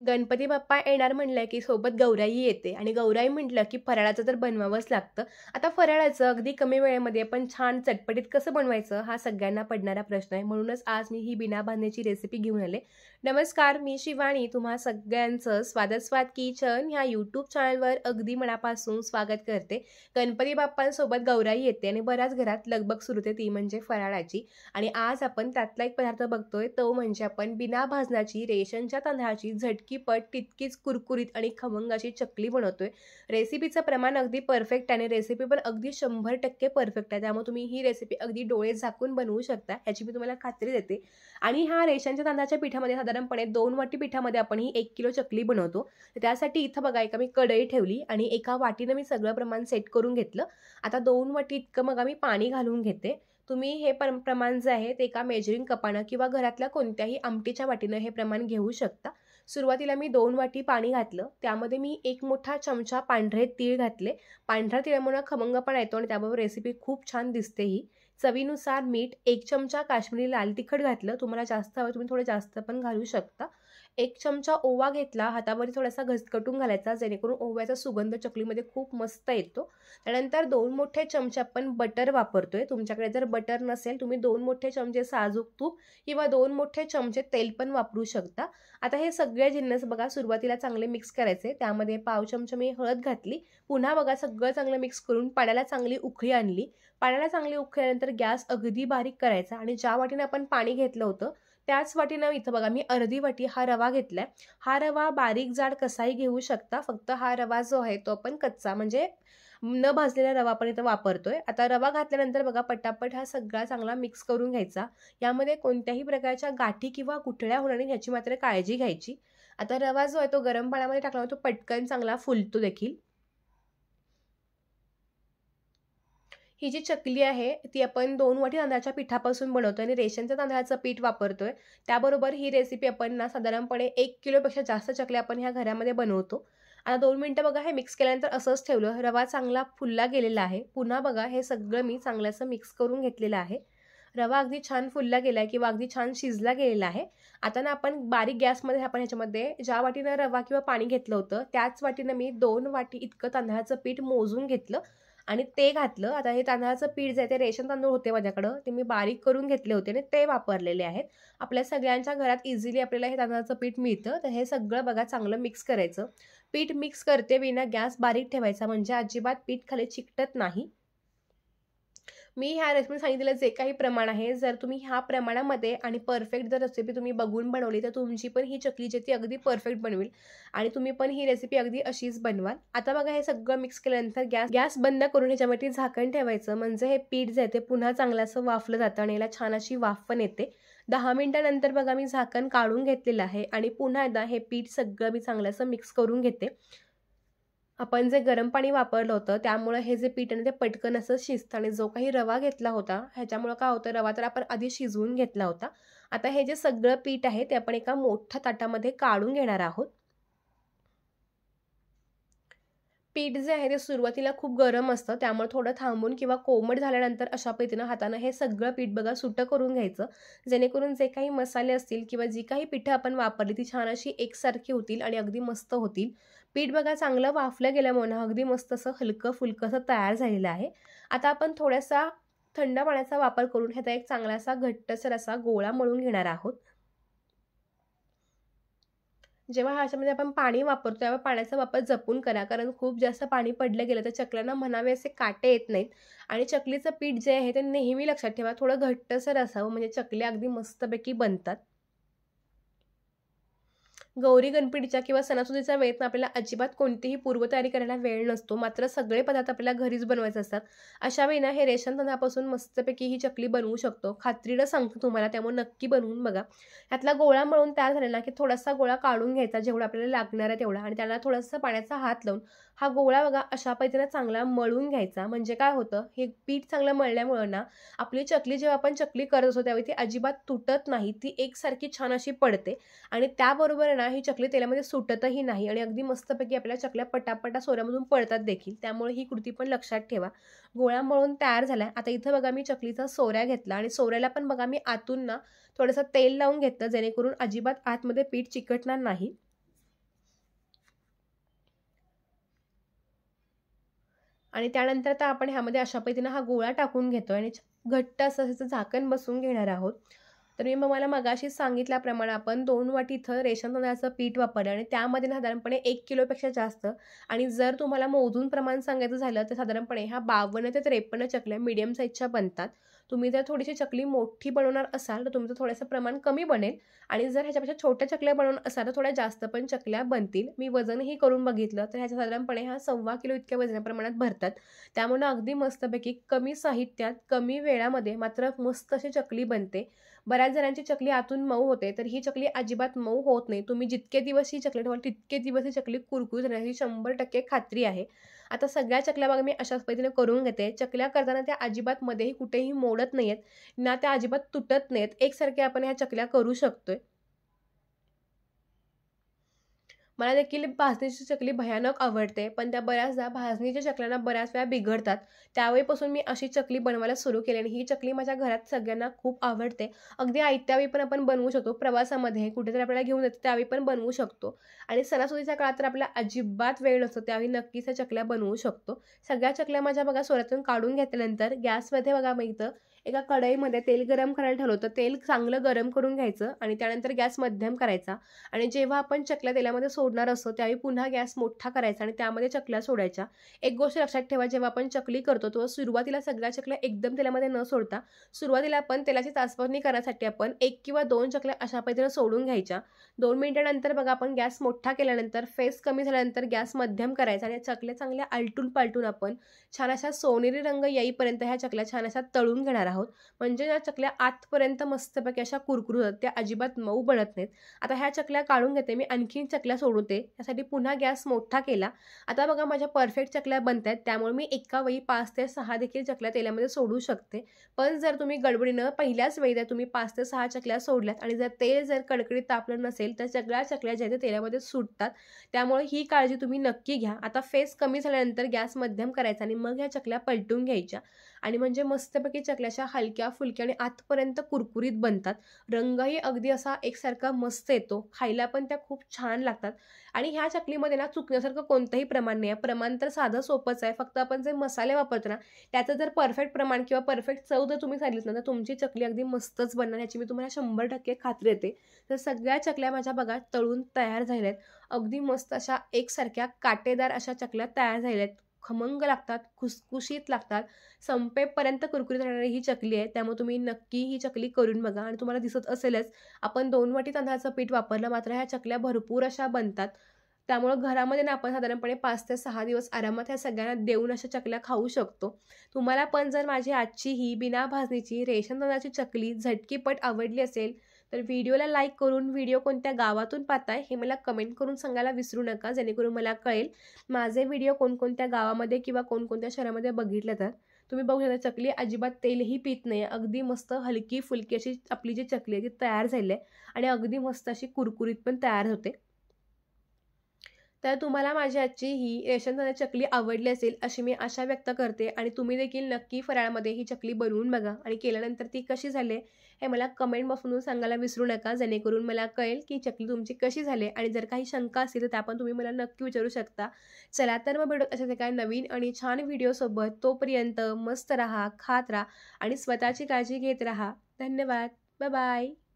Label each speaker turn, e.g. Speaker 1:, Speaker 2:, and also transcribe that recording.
Speaker 1: गणपती बाप्पा येणार म्हणलं की सोबत गौराई येते आणि गौराई म्हटलं की फराळाचं तर बनवावंच लागतं. आता फराळाचं अगदी कमी वेळेमध्ये आपण छान चटपटीत कसं बनवायचं हा सगळ्यांना पडणारा प्रश्न आहे. म्हणूनच आज मी ही बिना बांधण्याची रेसिपी घेऊन आले. नमस्कार, मी शिवानी. तुम्हा सगळ्यांचं स्वाद किचन ह्या यूट्यूब चॅनलवर अगदी मनापासून स्वागत करते. गणपती बाप्पांसोबत गौराई येते आणि बऱ्याच घरात लगबग सुरू होते, ती म्हणजे फराळाची. आणि आज आपण त्यातला एक पदार्थ बघतोय, तो म्हणजे आपण बिना भाजण्याची रेशनच्या तांदळाची झटकीपट तितकीच कुरकुरीत आणि खमंग अशी चकली बनवतोय. रेसिपीचं प्रमाण अगदी परफेक्ट आहे आणि रेसिपी पण अगदी 100% परफेक्ट आहे. त्यामुळे तुम्ही ही रेसिपी अगदी डोळे झाकून बनवू शकता, याची मी तुम्हाला खात्री देते. आणि ह्या रेशनच्या तांदळाच्या पिठामध्ये साधारणपणे 2 वाटी पिठामध्ये आपण ही 1 किलो चकली बनवतो. तर त्यासाठी इथं बघा एका मी कढई ठेवली आणि एका वाटीनं मी सगळं प्रमाण सेट करून घेतलं. आता 2 वाटी इतकं मग आम्ही पाणी घालून घेते. तुम्ही हे प्रमाण जे आहे ते एका मेजरिंग कपानं किंवा घरातल्या कोणत्याही आमटीच्या वाटीनं हे प्रमाण घेऊ शकता. सुरुवातीला मी 2 वाटी पाणी घातलं. त्यामध्ये मी 1 मोठा चमचा पांढरे तीळ घातले. पांढऱ्या तिळामुळे खमंगपणा येतो आणि त्याबरोबर रेसिपी खूप छान दिसते ही. चवीनुसार मीठ, 1 चमचा काश्मीरी लाल तिखट घातलं. तुम्हाला जास्त हवं तुम्ही थोडं जास्त पण घालू शकता. 1 चमचा ओवा घेतला. हातावर थोडासा घसकटून घालायचा, जेणेकरून ओव्याचा सुगंध चकलीमध्ये खूप मस्त येतो. त्यानंतर 2 मोठे चमचे आपण बटर वापरतोय. तुमच्याकडे जर बटर नसेल, तुम्ही 2 मोठे चमचे साजूक तूप किंवा 2 मोठे चमचे तेल पण वापरू शकता. आता हे सगळे जिन्नस बघा सुरुवातीला चांगले मिक्स करायचे. त्यामध्ये पाव चमचा मी हळद घातली. पुन्हा बघा सगळं चांगलं मिक्स करून पाण्याला चांगली उकळी आणली. पाण्याला चांगली उकळी आल्यानंतर गॅस अगदी बारीक करायचा आणि ज्या वाटीने आपण पाणी घेतलं होतं, त्याच वाटीनं इथं बघा मी अर्धी वाटी हा रवा घेतलाय. हा रवा बारीक जाड कसाही घेऊ शकता. फक्त हा रवा जो आहे तो आपण कच्चा म्हणजे न भाजलेला रवा आपण इथं वापरतोय. आता रवा घातल्यानंतर बघा पटापट हा सगळा चांगला मिक्स करून घ्यायचा. यामध्ये कोणत्याही प्रकारच्या गाठी किंवा गुठळ्या होणार नाही याची मात्र काळजी घ्यायची. आता रवा जो आहे तो गरम पाण्यामध्ये टाकल्यामुळे तो पटकन चांगला फुलतो देखील. ही जी चकली आहे ती आपण 2 वाटी तांदळाच्या पिठापासून बनवतोय आणि रेशनच्या तांदळाचं पीठ वापरतोय. त्याबरोबर ही रेसिपी आपण ना साधारणपणे 1 किलोपेक्षा जास्त चकल्या आपण ह्या घरामध्ये बनवतो. आता 2 मिनिटं बघा हे मिक्स केल्यानंतर असंच ठेवलं. रवा चांगला फुलला गेलेला आहे. पुन्हा बघा हे सगळं मी चांगलं असं मिक्स करून घेतलेलं आहे. रवा अगदी छान फुलला गेला आहे किंवा अगदी छान शिजला गेलेला आहे. आता ना आपण बारीक गॅसमध्ये आपण ह्याच्यामध्ये ज्या वाटीनं रवा किंवा पाणी घेतलं होतं, त्याच वाटीनं मी 2 वाटी इतकं तांदळाचं पीठ मोजून घेतलं आणि ते घातलं. आता हे तांदळाचं पीठ जे आहे ते रेशन तांदूळ होते माझ्याकडं, ते मी बारीक करून घेतले होते आणि ते वापरलेले आहेत. आपल्या सगळ्यांच्या घरात इझिली आपल्याला हे तांदळाचं पीठ मिळतं. तर हे सगळं बघा चांगलं मिक्स करायचं. पीठ मिक्स करते वेळी गॅस बारीक ठेवायचा, म्हणजे अजिबात पीठ खाली चिकटत नाही. मी ह्या रेसिपी सांगितलेलं जे काही प्रमाण आहे, जर तुम्ही ह्या प्रमाणामध्ये आणि परफेक्ट जर रेसिपी तुम्ही बघून बनवली, तर तुमची पण ही चकली जी ती अगदी परफेक्ट बनवेल आणि तुम्ही पण ही रेसिपी अगदी अशीच बनवाल. आता बघा हे सगळं मिक्स केल्यानंतर गॅस गॅस बंद करून ह्याच्यावरती झाकण ठेवायचं, म्हणजे हे पीठ जे आहे ते पुन्हा चांगलं असं वाफलं जातं आणि याला छान अशी वाफ पण येते. 10 मिनिटानंतर बघा मी झाकण काढून घेतलेलं आहे आणि पुन्हा एकदा हे पीठ सगळं मी चांगलं असं मिक्स करून घेते. आपण जे गरम पाणी वापरलं होतं त्यामुळे हे जे पीठ आहे ते पटकन असं शिजतं आणि जो काही रवा घेतला होता ह्याच्यामुळं काय होतं, रवा तर आपण आधी शिजवून घेतला होता. आता हे जे सगळं पीठ आहे ते आपण एका मोठ्या ताटामध्ये काढून घेणार आहोत. पीठ जे आहे ते सुरुवातीला खूप गरम असतं, त्यामुळे थोडं थांबून किंवा कोमट झाल्यानंतर अशा पद्धतीनं हातानं हे सगळं पीठ बघा सुटं करून घ्यायचं, जेणेकरून जे काही मसाले असतील किंवा जी काही पिठं आपण वापरली ती छान अशी एकसारखी होतील आणि अगदी मस्त होतील. पीठ बघा चांगलं वाफलं गेल्यामुळे ना अगदी मस्त असं हलकं फुलकं असं तयार झालेलं आहे. आता आपण थोडासा थंड पाण्याचा वापर करून ह्याचा एक चांगलासा घट्टसर असा गोळा मळून घेणार आहोत. जेव्हा ह्याच्यामध्ये आपण पाणी वापरतो तेव्हा पाण्याचा वापर जपून करा, कारण खूप जास्त पाणी पडलं गेलं तर चकल्यांना म्हणावे असे काटे येत नाहीत. आणि चकलीचं पीठ जे आहे ते नेहमी लक्षात ठेवा थोडं घट्टसर असावं, म्हणजे चकल्या अगदी मस्तपैकी बनतात. गौरी गणपतीच्या किंवा सणासुदीच्या वेळेत आपल्याला अजिबात कोणतीही पूर्वतयारी करायला वेळ नसतो, मात्र सगळे पदार्थ आपल्याला घरीच बनवायचे असतात. अशा वेळी ना हे रेशन तांदळापासून मस्तपैकी ही चकली बनवू शकतो. खात्रीनं सांगतो तुम्हाला, त्यामुळे नक्की बनवून बघा. ह्यातला गोळा मळून तयार झालेला की थोडासा गोळा काढून घ्यायचा, जेवढा आपल्याला लागणार आहे तेवढा, आणि त्याला थोडासा पाण्याचा हात लावून हा गोळा बघा अशा पद्धतीने चांगला मळून घ्यायचा. म्हणजे काय होतं, हे पीठ चांगलं मळल्यामुळं ना आपली चकली जेव्हा आपण चकली करत असतो त्यावेळी ती अजिबात तुटत नाही, ती एकसारखी छान अशी पडते. आणि त्याबरोबर ना ही चकली तेलामध्ये सुटतही नाही आणि अगदी मस्तपैकी आपल्या चकल्या पटापटा सोऱ्यामधून पडतात देखील. त्यामुळे ही कृती पण लक्षात ठेवा. गोळा मळून तयार झालाय. आता इथं बघा मी चकलीचा सोऱ्या घेतला आणि सोऱ्याला पण बघा मी आतून ना थोडंसं तेल लावून घेतलं, जेणेकरून अजिबात आतमध्ये पीठ चिकटणार नाही. आणि त्यानंतर आता आपण ह्यामध्ये अशा पद्धतीनं हा गोळा टाकून घेतो आणि घट्ट असं ह्याचं झाकण बसवून घेणार आहोत. तर मी मला मगाशीच सांगितल्याप्रमाणे आपण 2 वाटी इथं रेशन तांदळाचं पीठ वापरलं आणि त्यामध्ये साधारणपणे 1 किलोपेक्षा जास्त, आणि जर तुम्हाला मोजून प्रमाण सांगायचं झालं तर साधारणपणे ह्या 52 ते 53 चकल्या मीडियम साईजच्या बनतात. तुम्ही जर थोडीशी चकली मोठी बनवणार असाल तर तुमचं थोडंसं प्रमाण कमी बनेल, आणि जर ह्याच्यापेक्षा छोट्या चकल्या बनवणार असाल तर थोड्या जास्त पण चकल्या बनतील. मी वजनही करून बघितलं तर ह्याच्या साधारणपणे ह्या 1.25 किलो इतक्या वजनाप्रमाणात भरतात. त्यामुळे अगदी मस्तपैकी कमी साहित्यात कमी वेळामध्ये मात्र मस्त अशी चकली बनते. बऱ्याच जणांची चकली आतून मऊ होते, तर ही चकली अजिबात मऊ होत नाही. तुम्ही जितके दिवस ही चकली ठेवाल तितके दिवस ही चकली कुरकुरीत राहण्याची 100% खात्री आहे. आता सगळ्या चकल्या बघा मी अशाच पद्धतीने करून घेते. चकल्या करताना त्या अजिबात मध्येही कुठेही मोडत नाहीयेत, ना त्या अजिबात तुटत नाहीत. एकसारख्या आपण ह्या चकल्या करू शकतोय. मला देखील भाजणीची चकली भयानक आवडते, पण त्या बऱ्याचदा भाजणीच्या चकल्यांना बऱ्याच वेळा बिघडतात. त्यावेळीपासून मी अशी चकली बनवायला सुरू केली आणि ही चकली माझ्या घरात सगळ्यांना खूप आवडते. अगदी आयत्यावेळी पण आपण बनवू शकतो. प्रवासामध्ये कुठेतरी आपल्याला घेऊन जायचं त्यावेळी पण बनवू शकतो. आणि सणासुदीच्या काळात तर आपल्याला अजिबात वेळ नसतो, त्यावेळी नक्कीच त्या चकल्या बनवू शकतो. सगळ्या चकल्या माझ्या बघा सोऱ्यातून काढून घेतल्यानंतर गॅसमध्ये बघा मी इथं एका कढईमध्ये तेल गरम करायला ठेवलं होतं. तेल चांगलं गरम करून घ्यायचं आणि त्यानंतर गॅस मध्यम करायचा, आणि जेव्हा आपण चकल्या तेलामध्ये सोडणार असतो त्यावेळी पुन्हा गॅस मोठा करायचा आणि त्यामध्ये चकल्या सोडायच्या. एक गोष्ट लक्षात ठेवा, जेव्हा आपण चकली करतो तेव्हा सुरुवातीला सगळ्या चकल्या एकदम तेलामध्ये न सोडता सुरुवातीला आपण तेलाची चाचपणी करण्यासाठी आपण 1 किंवा 2 चकल्या अशा पद्धतीने सोडून घ्यायच्या. 2 मिनिटानंतर बघा आपण गॅस मोठा केल्यानंतर फेस कमी झाल्यानंतर गॅस मध्यम करायचा आणि चकल्या चांगल्या आलटून पालटून आपण छान अशा सोनेरी रंग येईपर्यंत ह्या चकल्या छान अशा तळून घेणार आहोत. म्हणजे या चकल्या आतपर्यंत मस्तपैकी अशा कुरकुरीत होतात, त्या अजिबात मऊ बनत नाहीत. आता ह्या चकल्या काढून घेते मी, आणखीन चकल्या सोडवते. त्यासाठी पुन्हा गॅस मोठा केला. आता बघा माझ्या परफेक्ट चकल्या बनतायत, त्यामुळे मी एका वेळी 5 ते 6 देखील चकल्या तेलामध्ये सोडू शकते. पण जर तुम्ही गडबडीनं पहिल्याच वेळी तुम्ही 5 ते 6 चकल्या सोडल्यात आणि जर तेल जर कडकडीत तापलं नसेल तर सगळ्या चकल्या ज्या आहेत तेलामध्ये सुटतात. त्यामुळे ही काळजी तुम्ही नक्की घ्या. आता फेस कमी झाल्यानंतर गॅस मध्यम करायचा आणि मग ह्या चकल्या पलटून घ्यायच्या, आणि म्हणजे मस्तपैकी चकल्या अशा हलक्या फुलक्या आणि आतपर्यंत कुरकुरीत बनतात. रंगही अगदी असा एकसारखा मस्त येतो, खायला पण त्या खूप छान लागतात. आणि ह्या चकलीमध्ये ना चुकण्यासारखं कोणतंही प्रमाण नाही आहे. प्रमाण तर साधं सोपंच आहे. फक्त आपण जे मसाले वापरतो ना त्याचं जर परफेक्ट प्रमाण किंवा परफेक्ट चव जर तुम्ही सांगितलं ना तर तुमची चकली अगदी मस्तच बनणार, याची मी तुम्हाला 100% खात्री देते. तर सगळ्या चकल्या माझ्या बघा तळून तयार झाल्या आहेत. अगदी मस्त अशा एकसारख्या काटेदार अशा चकल्या तयार झालेल्या आहेत. खमंग लागतात, खुसखुशीत लागतात, संपेपर्यंत कुरकुरीत राहणारी ही चकली आहे. त्यामुळे तुम्ही नक्की ही चकली करून बघा आणि तुम्हाला दिसत असेलच आपण 2 वाटी तांदळाचं पीठ वापरलं, मात्र ह्या चकल्या भरपूर अशा बनतात. त्यामुळं घरामध्ये ना आपण साधारणपणे 5 ते 6 दिवस आरामात ह्या सगळ्यांना देऊन अशा चकल्या खाऊ शकतो. तुम्हाला पण जर माझी आजची ही बिना भाजणीची रेशन तांदळाची चकली झटकीपट आवडली असेल तर व्हिडिओला लाईक करून व्हिडिओ कोणत्या गावातून पाहताय हे मला कमेंट करून सांगायला विसरू नका, जेणेकरून मला कळेल माझे व्हिडिओ कोणकोणत्या गावामध्ये किंवा कोणकोणत्या शहरामध्ये बघितले तर. तुम्ही बघू शकता चकली अजिबात तेलही पीत नाही, अगदी मस्त हलकी फुलकी अशी आपली जी चकली आहे ती तयार झाली आहे आणि अगदी मस्त अशी कुरकुरीत पण तयार होते. तर तुम्हाला माझी आजची ही रेशन तांदळाची चकली आवडली असेल अशी मी आशा व्यक्त करते, आणि तुम्ही देखील नक्की फराळामध्ये ही चकली बनवून बघा आणि केल्यानंतर ती कशी झाली हे मला कमेंट बॉक्समधून सांगायला विसरू नका, जेणेकरून मला कळेल की चकली तुमची कशी झाली. आणि जर काही शंका असतील तर त्या पण तुम्ही मला नक्की विचारू शकता. चला तर मग भेटू अशाच एका नवीन आणि छान व्हिडिओसोबत. तोपर्यंत मस्त राहा, खात राहा आणि स्वतःची काळजी घेत राहा. धन्यवाद. Bye bye.